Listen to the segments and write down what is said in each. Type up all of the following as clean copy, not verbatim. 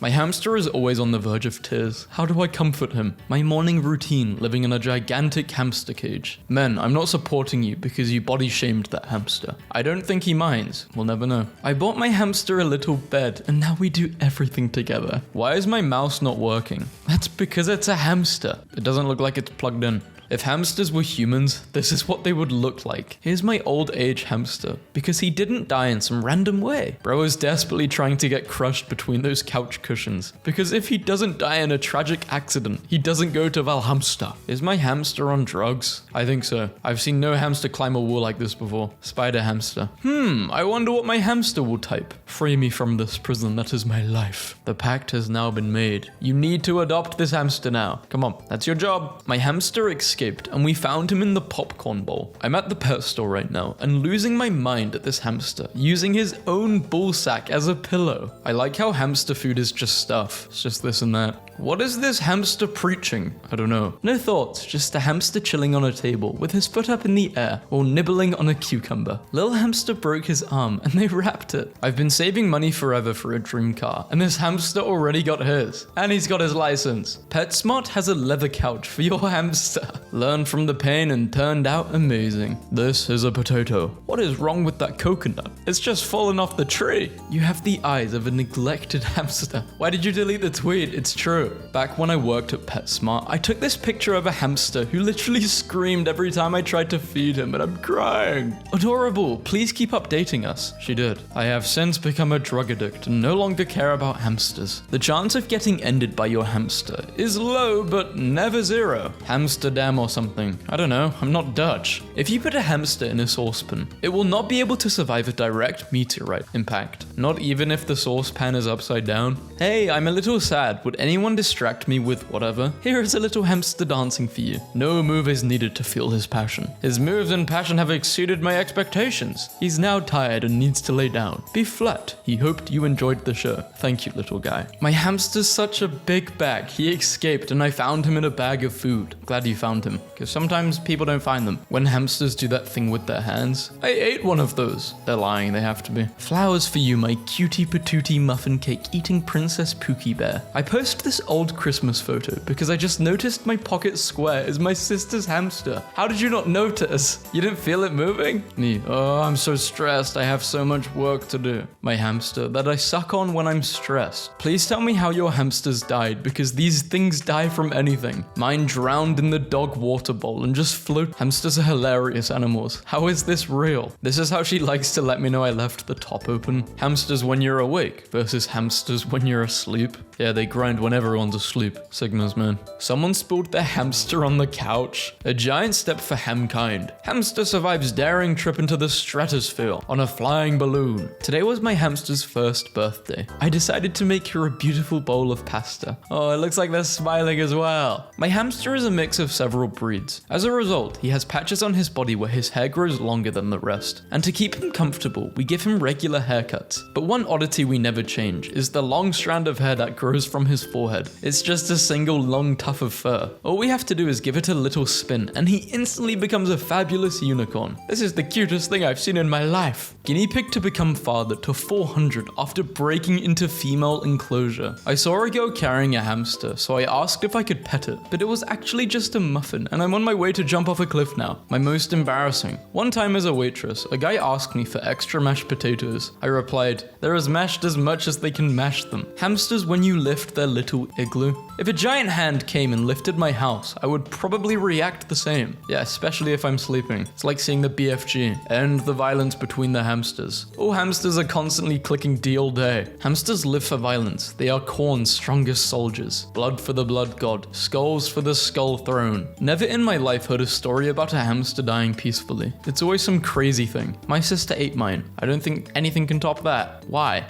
My hamster is always on the verge of tears. How do I comfort him? My morning routine, living in a gigantic hamster cage. Men, I'm not supporting you because you body shamed that hamster. I don't think he minds. We'll never know. I bought my hamster a little bed and now we do everything together. Why is my mouse not working? That's because it's a hamster. It doesn't look like it's plugged in. If hamsters were humans, this is what they would look like. Here's my old age hamster, because he didn't die in some random way. Bro is desperately trying to get crushed between those couch cushions, because if he doesn't die in a tragic accident, he doesn't go to Valhamster. Is my hamster on drugs? I think so. I've seen no hamster climb a wall like this before. Spider hamster. I wonder what my hamster will type. Free me from this prison that is my life. The pact has now been made. You need to adopt this hamster now. Come on, that's your job. My hamster escaped and we found him in the popcorn bowl. I'm at the pet store right now and losing my mind at this hamster, using his own ball sack as a pillow. I like how hamster food is just stuff. It's just this and that. What is this hamster preaching? I don't know. No thoughts, just a hamster chilling on a table with his foot up in the air while nibbling on a cucumber. Lil hamster broke his arm and they wrapped it. I've been saving money forever for a dream car and this hamster already got his. And he's got his license. PetSmart has a leather couch for your hamster. Learned from the pain and turned out amazing. This is a potato. What is wrong with that coconut? It's just fallen off the tree. You have the eyes of a neglected hamster. Why did you delete the tweet? It's true. Back when I worked at PetSmart, I took this picture of a hamster who literally screamed every time I tried to feed him and I'm crying. Adorable, please keep updating us. She did. I have since become a drug addict and no longer care about hamsters. The chance of getting ended by your hamster is low but never zero. Hamsterdam or something. I don't know, I'm not Dutch. If you put a hamster in a saucepan, it will not be able to survive a direct meteorite impact. Not even if the saucepan is upside down. Hey, I'm a little sad. Would anyone distract me with whatever? Here is a little hamster dancing for you. No move is needed to fuel his passion. His moves and passion have exceeded my expectations. He's now tired and needs to lay down. Be flat. He hoped you enjoyed the show. Thank you, little guy. My hamster's such a big bag. He escaped and I found him in a bag of food. Glad you found him, because sometimes people don't find them. When hamsters do that thing with their hands, I ate one of those. They're lying, they have to be. Flowers for you, my cutie patootie muffin cake eating Princess Pookie Bear. I post this old Christmas photo because I just noticed my pocket square is my sister's hamster. How did you not notice? You didn't feel it moving? Me, oh, I'm so stressed. I have so much work to do. My hamster that I suck on when I'm stressed. Please tell me how your hamsters died, because these things die from anything. Mine drowned in the dog water bowl and just float. Hamsters are hilarious animals. How is this real? This is how she likes to let me know I left the top open. Hamsters when you're awake versus hamsters when you're asleep. Yeah, they grind when everyone's asleep. Sigmas, man. Someone spilled their hamster on the couch. A giant step for hamkind. Hamster survives daring trip into the stratosphere on a flying balloon. Today was my hamster's first birthday. I decided to make her a beautiful bowl of pasta. Oh, it looks like they're smiling as well. My hamster is a mix of several breeds. As a result, he has patches on his body where his hair grows longer than the rest. And to keep him comfortable, we give him regular haircuts. But one oddity we never change is the long strand of hair that grows from his forehead. It's just a single long tuft of fur. All we have to do is give it a little spin and he instantly becomes a fabulous unicorn. This is the cutest thing I've seen in my life. Guinea pig to become father to 400 after breaking into female enclosure. I saw a girl carrying a hamster, so I asked if I could pet it, but it was actually just a muffin and I'm on my way to jump off a cliff now. My most embarrassing. One time as a waitress, a guy asked me for extra mashed potatoes. I replied, they're as mashed as much as they can mash them. Hamsters when you lift their little igloo. If a giant hand came and lifted my house, I would probably react the same. Yeah, especially if I'm sleeping. It's like seeing the BFG. End the violence between the hamsters. All hamsters are constantly clicking D all day. Hamsters live for violence. They are Khorne's strongest soldiers. Blood for the blood god. Skulls for the skull throne. Never in my life heard a story about a hamster dying peacefully. It's always some crazy thing. My sister ate mine. I don't think anything can top that. Why?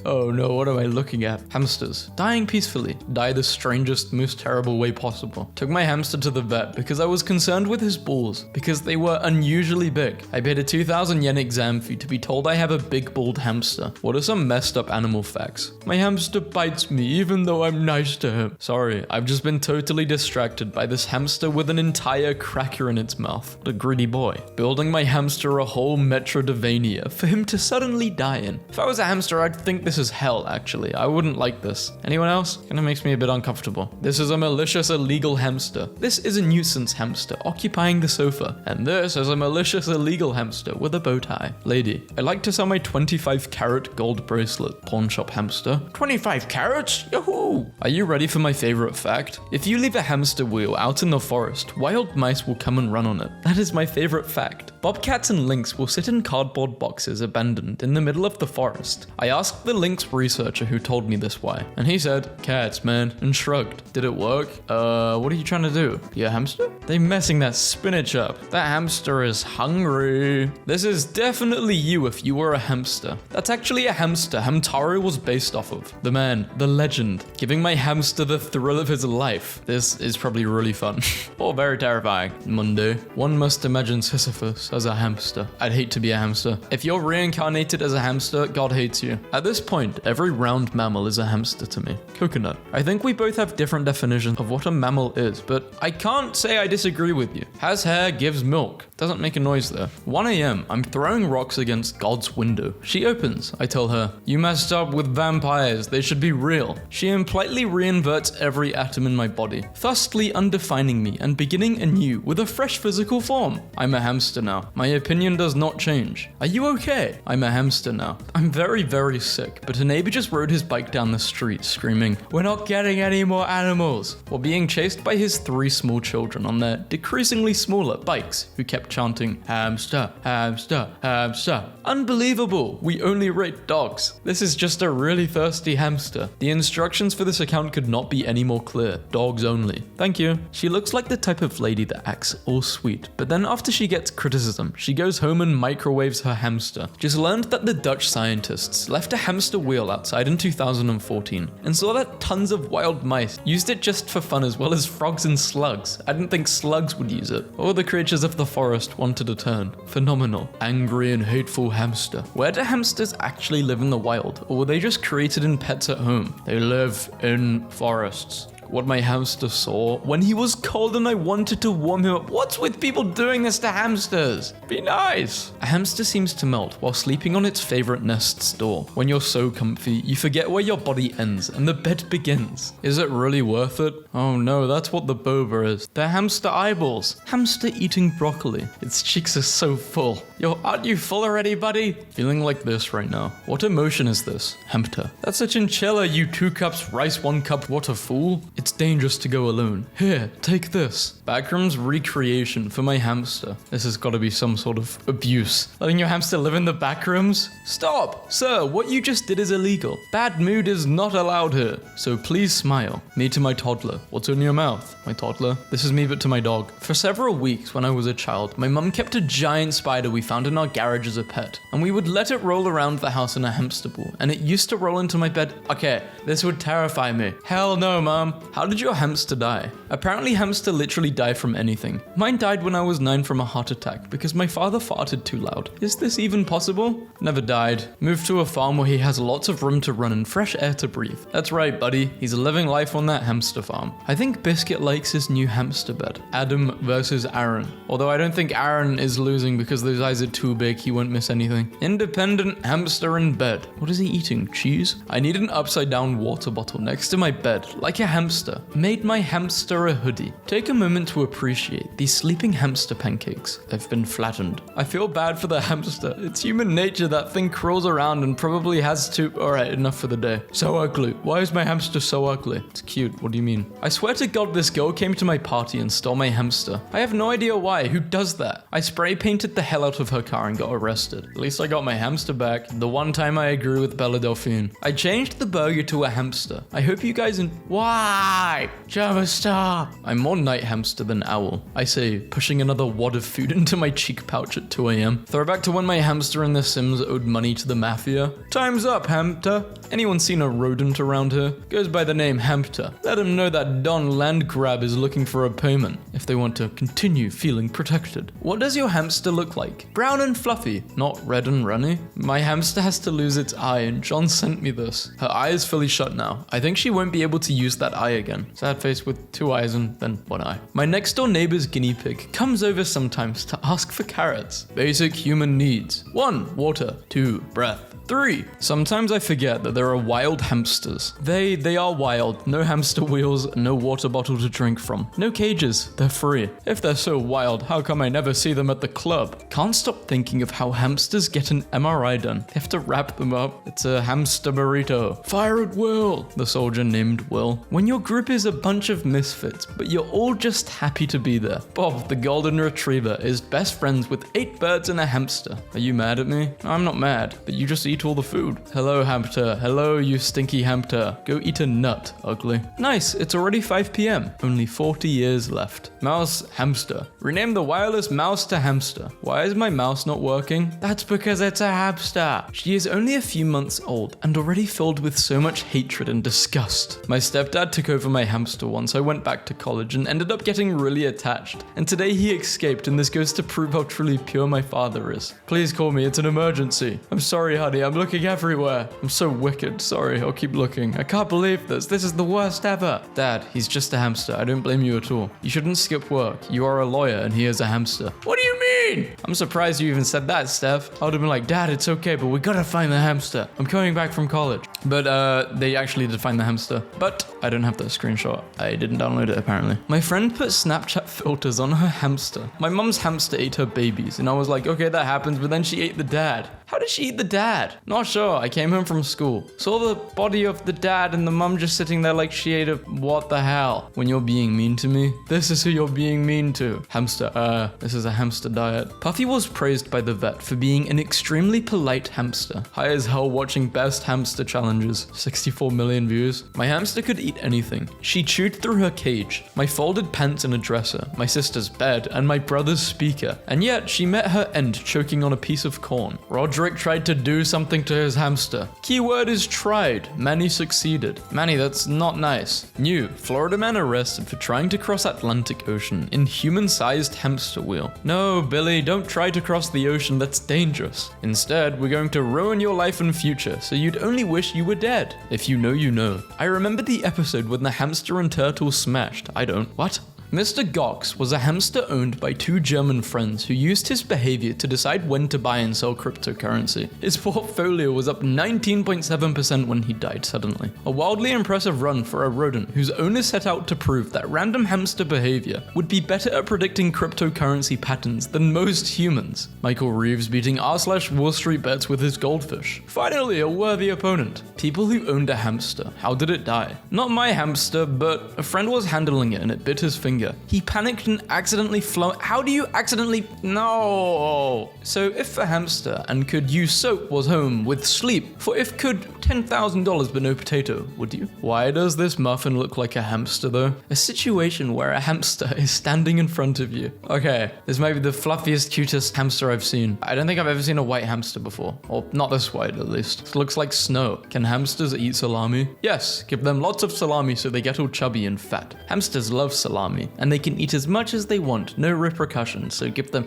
Oh no, what am I looking at? Hamsters. Dying peacefully. Die the strangest, most terrible way possible. Took my hamster to the vet because I was concerned with his balls, because they were unusually big. I paid a 2,000 yen exam fee to be told I have a big bald hamster. What are some messed up animal facts? My hamster bites me even though I'm nice to him. Sorry, I've just been totally distracted by this hamster with an entire cracker in its mouth. The greedy boy. Building my hamster a whole Metrodivania for him to suddenly die in. If I was a hamster, I'd think this this is hell, actually. I wouldn't like this. Anyone else? Kinda makes me a bit uncomfortable. This is a malicious, illegal hamster. This is a nuisance hamster occupying the sofa. And this is a malicious, illegal hamster with a bow tie. Lady, I'd like to sell my 25 carat gold bracelet. Pawn shop hamster. 25 carats? Yahoo! Are you ready for my favorite fact? If you leave a hamster wheel out in the forest, wild mice will come and run on it. That is my favorite fact. Bobcats and lynx will sit in cardboard boxes abandoned in the middle of the forest. I asked the lynx researcher who told me this why, and he said, cats, man, and shrugged. Did it work? What are you trying to do? You a hamster? They messing that spinach up. That hamster is hungry. This is definitely you if you were a hamster. That's actually a hamster Hamtaro was based off of. The man, the legend, giving my hamster the thrill of his life. This is probably really fun. Or very terrifying. Monday. One must imagine Sisyphus as a hamster. I'd hate to be a hamster. If you're reincarnated as a hamster, God hates you. At this point, every round mammal is a hamster to me. Coconut. I think we both have different definitions of what a mammal is, but I can't say I disagree with you. Has hair, gives milk. Doesn't make a noise there. 1 a.m. I'm throwing rocks against God's window. She opens. I tell her, you messed up with vampires. They should be real. She impolitely reinverts every atom in my body, thusly undefining me and beginning anew with a fresh physical form. I'm a hamster now. My opinion does not change. Are you okay? I'm a hamster now. I'm very, very sick, but a neighbor just rode his bike down the street screaming, we're not getting any more animals, while being chased by his 3 small children on their decreasingly smaller bikes who kept chanting, hamster, hamster, hamster. Unbelievable. We only rate dogs. This is just a really thirsty hamster. The instructions for this account could not be any more clear. Dogs only. Thank you. She looks like the type of lady that acts all sweet, but then after she gets criticism, she goes home and microwaves her hamster. Just learned that the Dutch scientists left a hamster wheel outside in 2014 and saw that tons of wild mice used it just for fun as well as frogs and slugs. I didn't think slugs would use it. All the creatures of the forest wanted a turn. Phenomenal. Angry and hateful hamster. Where do hamsters actually live in the wild, or were they just created in pets at home? They live in forests. What my hamster saw when he was cold and I wanted to warm him up. What's with people doing this to hamsters? Be nice. A hamster seems to melt while sleeping on its favorite nest's door. When you're so comfy, you forget where your body ends and the bed begins. Is it really worth it? Oh no, that's what the boba is. They're hamster eyeballs. Hamster eating broccoli. Its cheeks are so full. Yo, aren't you full already, buddy? Feeling like this right now. What emotion is this? Hamster. That's a chinchilla, you 2 cups rice, 1 cup. What a fool. It's dangerous to go alone. Here, take this. Backrooms recreation for my hamster. This has got to be some sort of abuse. Letting your hamster live in the backrooms? Stop! Sir, what you just did is illegal. Bad mood is not allowed here. So please smile. Me to my toddler. What's in your mouth? My toddler. This is me but to my dog. For several weeks when I was a child, my mum kept a giant spider we found in our garage as a pet. And we would let it roll around the house in a hamster ball. And it used to roll into my bed. Okay, this would terrify me. Hell no, mum. How did your hamster die? Apparently hamster literally die from anything. Mine died when I was 9 from a heart attack because my father farted too loud. Is this even possible? Never died. Moved to a farm where he has lots of room to run and fresh air to breathe. That's right, buddy. He's living life on that hamster farm. I think Biscuit likes his new hamster bed. Adam versus Aaron. Although I don't think Aaron is losing because those eyes are too big. He won't miss anything. Independent hamster in bed. What is he eating? Cheese? I need an upside down water bottle next to my bed, like a hamster. Made my hamster a hoodie. Take a moment to appreciate these sleeping hamster pancakes. They've been flattened. I feel bad for the hamster. It's human nature. That thing crawls around and probably has to... Alright, enough for the day. So ugly. Why is my hamster so ugly? It's cute. What do you mean? I swear to God this girl came to my party and stole my hamster. I have no idea why. Who does that? I spray painted the hell out of her car and got arrested. At least I got my hamster back. The one time I agree with Bella Delphine. I changed the burger to a hamster. I hope you guys Why? Java, stop. I'm more night hamster than owl. I say, pushing another wad of food into my cheek pouch at 2 a.m. Throwback to when my hamster in The Sims owed money to the mafia. Time's up, hamster. Anyone seen a rodent around here? Goes by the name Hamster. Let him know that Don Landgrab is looking for a payment if they want to continue feeling protected. What does your hamster look like? Brown and fluffy, not red and runny. My hamster has to lose its eye and John sent me this. Her eye is fully shut now. I think she won't be able to use that eye again. Sad face with 2 eyes and then 1 eye. My next door neighbor's guinea pig comes over sometimes to ask for carrots. Basic human needs. 1. Water. 2. Breath. 3. Sometimes I forget that there are wild hamsters. They are wild. No hamster wheels, no water bottle to drink from. No cages. They're free. If they're so wild, how come I never see them at the club? Can't stop thinking of how hamsters get an MRI done. They have to wrap them up. It's a hamster burrito. Fire at will, the soldier named Will. When your group is a bunch of misfits, but you're all just happy to be there. Bob, the golden retriever, is best friends with 8 birds and a hamster. Are you mad at me? I'm not mad, but you just eat all the food. Hello, hamster. Hello, you stinky hamster. Go eat a nut, ugly. Nice, it's already 5 p.m. Only 40 years left. Mouse, hamster. Rename the wireless mouse to hamster. Why is my mouse not working? That's because it's a hamster. She is only a few months old and already filled with so much hatred and disgust. My stepdad took over my hamster once I went back to college and ended up getting really attached. And today he escaped, and this goes to prove how truly pure my father is. Please call me, it's an emergency. I'm sorry, honey, I'm looking everywhere. I'm so wicked. Sorry, I'll keep looking. I can't believe this. This is the worst ever. Dad, he's just a hamster. I don't blame you at all. You shouldn't skip work. You are a lawyer and he is a hamster. What do you mean? I'm surprised you even said that, Steph. I would have been like, Dad, it's okay, but we gotta find the hamster. I'm coming back from college. But they actually did find the hamster. But I don't have that screenshot. I didn't download it apparently. My friend put Snapchat filters on her hamster. My mom's hamster ate her babies and I was like, okay, that happens, but then she ate the dad. How did she eat the dad? Not sure. I came home from school. Saw the body of the dad and the mum just sitting there like she ate a... What the hell? When you're being mean to me, this is who you're being mean to. Hamster, this is a hamster diet. Puffy was praised by the vet for being an extremely polite hamster. High as hell watching best hamster challenges. 64 million views. My hamster could eat anything. She chewed through her cage, my folded pants in a dresser, my sister's bed, and my brother's speaker. And yet, she met her end choking on a piece of corn. Roderick tried to do something to his hamster. Keyword is tried. Manny succeeded. Manny, that's not nice. New. Florida man arrested for trying to cross Atlantic Ocean in human-sized hamster wheel. No, Billy, don't try to cross the ocean. That's dangerous. Instead, we're going to ruin your life and future, so you'd only wish you were dead. If you know, you know. I remember the episode when the hamster and turtle smashed. I don't. What? Mr. Gox was a hamster owned by 2 German friends who used his behavior to decide when to buy and sell cryptocurrency. His portfolio was up 19.7% when he died suddenly. A wildly impressive run for a rodent whose owner set out to prove that random hamster behavior would be better at predicting cryptocurrency patterns than most humans. Michael Reeves beating r/Wall Street bets with his goldfish. Finally, a worthy opponent. People who owned a hamster. How did it die? Not my hamster, but a friend was handling it and it bit his finger. He panicked and accidentally How do you accidentally... No. So if a hamster and could use soap was home with sleep, for if could $10,000 but no potato, would you? Why does this muffin look like a hamster though? A situation where a hamster is standing in front of you. Okay, this might be the fluffiest, cutest hamster I've seen. I don't think I've ever seen a white hamster before. Or not this white at least. It looks like snow. Can hamsters eat salami? Yes, give them lots of salami so they get all chubby and fat. Hamsters love salami. And they can eat as much as they want, no repercussions, so give them...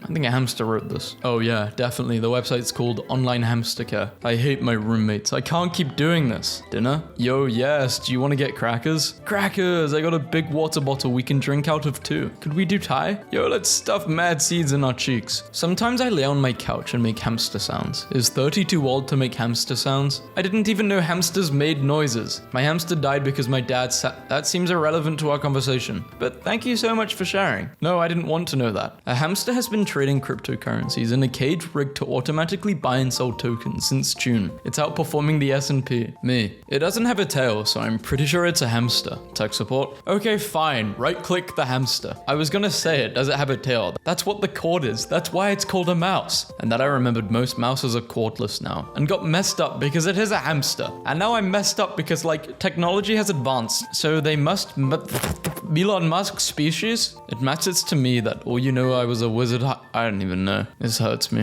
I think a hamster wrote this. Oh yeah, definitely, the website's called Online Hamster Care. I hate my roommates, I can't keep doing this. Dinner? Yo, yes, do you want to get crackers? Crackers! I got a big water bottle we can drink out of too. Could we do Thai? Yo, let's stuff mad seeds in our cheeks. Sometimes I lay on my couch and make hamster sounds. Is 30 too old to make hamster sounds? I didn't even know hamsters made noises. My hamster died because my dad That seems irrelevant to our conversation. But thank you so much for sharing. No, I didn't want to know that. A hamster has been trading cryptocurrencies in a cage rigged to automatically buy and sell tokens since June. It's outperforming the S&P. Me. It doesn't have a tail, so I'm pretty sure it's a hamster. Tech support. Okay, fine. Right-click the hamster. I was gonna say it. Does it have a tail? That's what the cord is. That's why it's called a mouse. And then I remembered most mouses are cordless now. And got messed up because it is a hamster. And now I'm messed up because, like, technology has advanced. So they must... Elon Musk species? It matters to me that all you know I was a wizard. I don't even know. This hurts me.